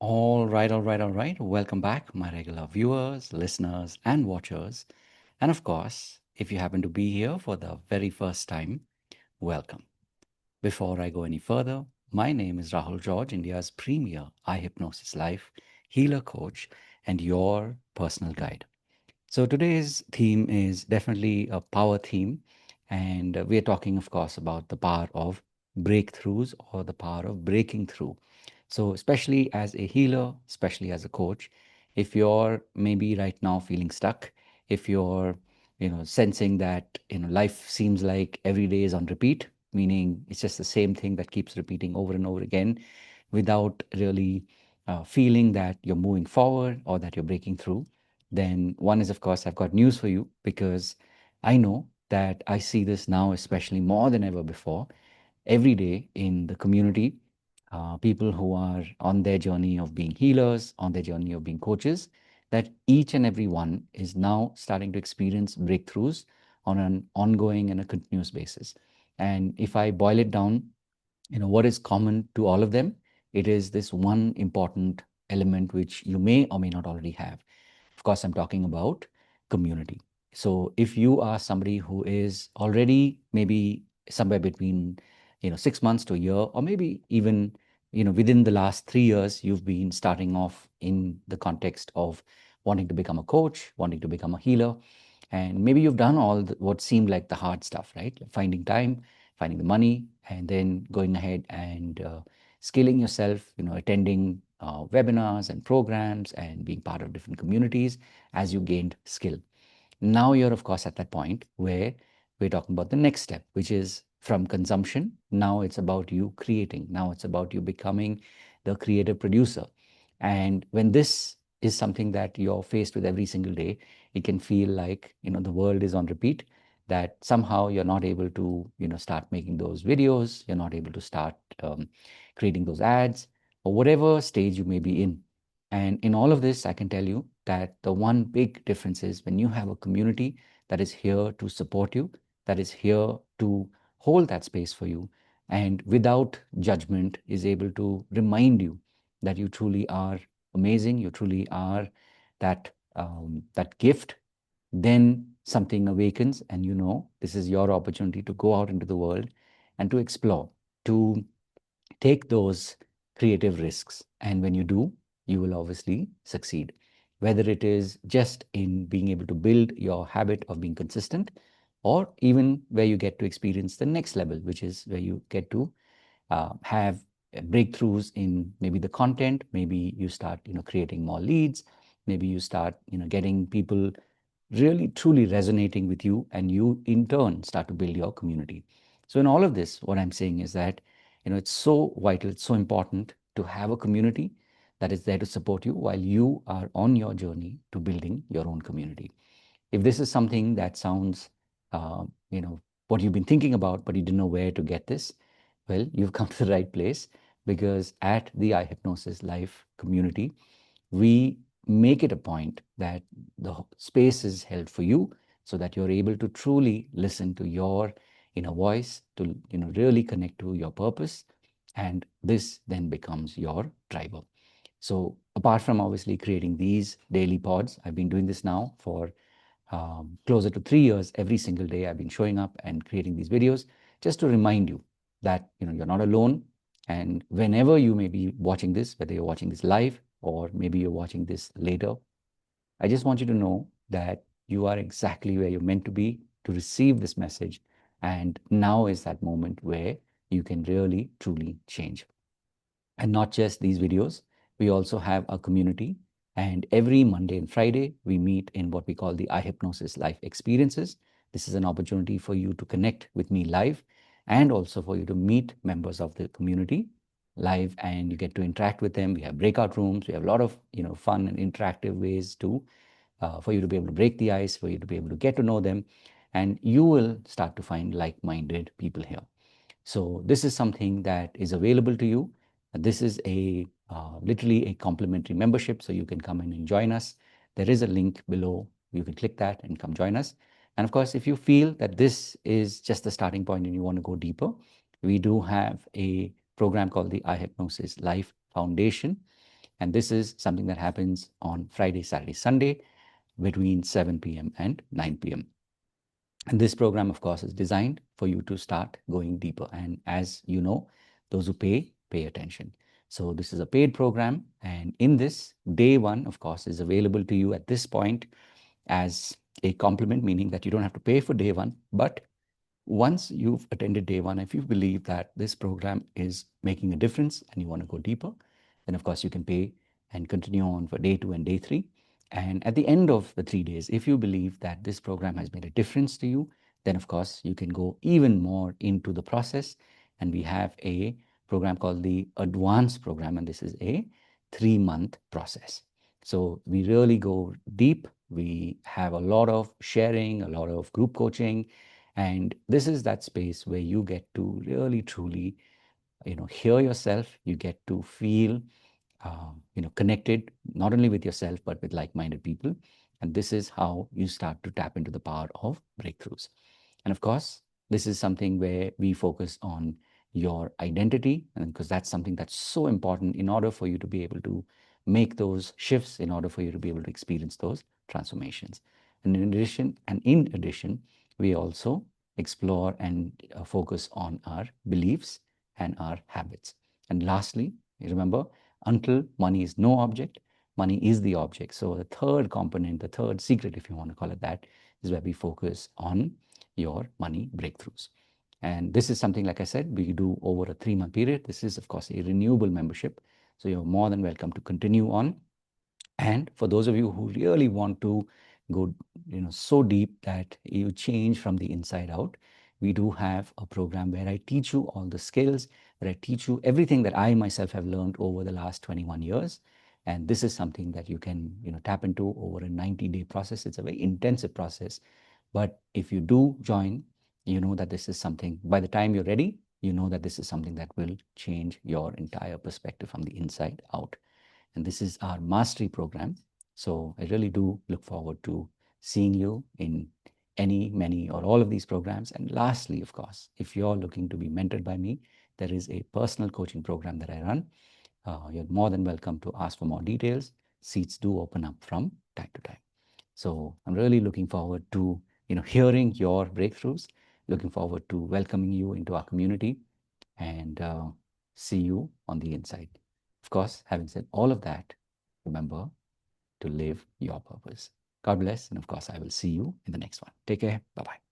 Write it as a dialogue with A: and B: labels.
A: All right. Welcome back, my regular viewers, listeners, and watchers. And of course, if you happen to be here for the very first time, welcome. Before I go any further, my name is Rahul George, India's premier eye hypnosis life healer coach and your personal guide. So today's theme is definitely a power theme, and we're talking, of course, about the power of breakthroughs or the power of breaking through. So, especially as a healer, especially as a coach, if you're maybe right now feeling stuck, if you're sensing that life seems like every day is on repeat, meaning it's just the same thing that keeps repeating over and over again, without really feeling that you're moving forward or that you're breaking through, then one is, of course, I've got news for you because I know that I see this now, especially more than ever before, every day in the community. People who are on their journey of being healers, on their journey of being coaches, that each and every one is now starting to experience breakthroughs on an ongoing and a continuous basis. And if I boil it down, what is common to all of them? It is this one important element which you may or may not already have. Of course, I'm talking about community. So if you are somebody who is already maybe somewhere between 6 months to a year, or maybe even within the last 3 years, you've been starting off in the context of wanting to become a coach, wanting to become a healer, and maybe you've done all what seemed like the hard stuff, right? Finding time, finding the money, and then going ahead and scaling yourself, attending webinars and programs and being part of different communities as you gained skill. Now you're, of course, at that point where we're talking about the next step, which is from consumption. Now it's about you creating. Now it's about you becoming the creative producer. And when this is something that you're faced with every single day, it can feel like, the world is on repeat, that somehow you're not able to, start making those videos, you're not able to start creating those ads, or whatever stage you may be in. And in all of this, I can tell you that the one big difference is when you have a community that is here to support you, that is here to hold that space for you, and without judgment is able to remind you that you truly are amazing, you truly are that gift. Then something awakens, and this is your opportunity to go out into the world and to explore, to take those creative risks. And when you do, you will obviously succeed. Whether it is just in being able to build your habit of being consistent, or even where you get to experience the next level, which is where you get to have breakthroughs in maybe the content, maybe you start creating more leads, maybe you start getting people really truly resonating with you, and you in turn start to build your community. So in all of this, what I'm saying is that it's so vital, it's so important to have a community that is there to support you while you are on your journey to building your own community. If this is something that sounds uh, you know what you've been thinking about, but you didn't know where to get this, well, you've come to the right place, because at the iHypnosis Life community, we make it a point that the space is held for you, so that you're able to truly listen to your inner voice, to really connect to your purpose, and this then becomes your driver. So apart from obviously creating these daily pods, I've been doing this now for closer to 3 years. Every single day I've been showing up and creating these videos just to remind you that you're not alone. And whenever you may be watching this, whether you're watching this live or maybe you're watching this later, I just want you to know that you are exactly where you're meant to be to receive this message. And now is that moment where you can really truly change. And not just these videos, we also have a community. And every Monday and Friday, we meet in what we call the iHypnosis Life Experiences. This is an opportunity for you to connect with me live, and also for you to meet members of the community live, and you get to interact with them. We have breakout rooms. We have a lot of fun and interactive ways to for you to be able to break the ice, for you to be able to get to know them, and you will start to find like-minded people here. So this is something that is available to you. This is a literally a complimentary membership, so you can come in and join us. There is a link below. You can click that and come join us. And of course, if you feel that this is just the starting point and you want to go deeper, we do have a program called the iHypnosis Life Foundation, And this is something that happens on Friday, Saturday, Sunday between 7 p.m. and 9 p.m. And this program, of course, is designed for you to start going deeper. And as you know, those who pay attention. So this is a paid program. And in this, day one, of course, is available to you at this point as a compliment, meaning that you don't have to pay for day one. But once you've attended day one, if you believe that this program is making a difference and you want to go deeper, then of course you can pay and continue on for day two and day three. And at the end of the 3 days, if you believe that this program has made a difference to you, then of course you can go even more into the process. And we have a program called the advanced program, and this is a 3-month process. So we really go deep. We have a lot of sharing, a lot of group coaching, and this is that space where you get to really truly, hear yourself. You get to feel connected not only with yourself but with like-minded people. And this is how you start to tap into the power of breakthroughs. And of course, this is something where we focus on your identity, and because that's something that's so important in order for you to be able to make those shifts, in order for you to be able to experience those transformations. And in addition, we also explore and focus on our beliefs and our habits. And lastly, remember, until money is no object, money is the object. So the third component, the third secret, if you want to call it that, is where we focus on your money breakthroughs. And this is something, like I said, we do over a 3-month period. This is, of course, a renewable membership. So you're more than welcome to continue on. And for those of you who really want to go, so deep that you change from the inside out, we do have a program where I teach you all the skills, where I teach you everything that I myself have learned over the last 21 years. And this is something that you can, tap into over a 90-day process. It's a very intensive process. But if you do join, you know that this is something, by the time you're ready, you know that this is something that will change your entire perspective from the inside out. And this is our mastery program. So I really do look forward to seeing you in any, many, or all of these programs. And lastly, of course, if you're looking to be mentored by me, there is a personal coaching program that I run. You're more than welcome to ask for more details. Seats do open up from time to time. So I'm really looking forward to hearing your breakthroughs. Looking forward to welcoming you into our community, and see you on the inside. Of course, having said all of that, remember to live your purpose. God bless, and of course, I will see you in the next one. Take care. Bye bye.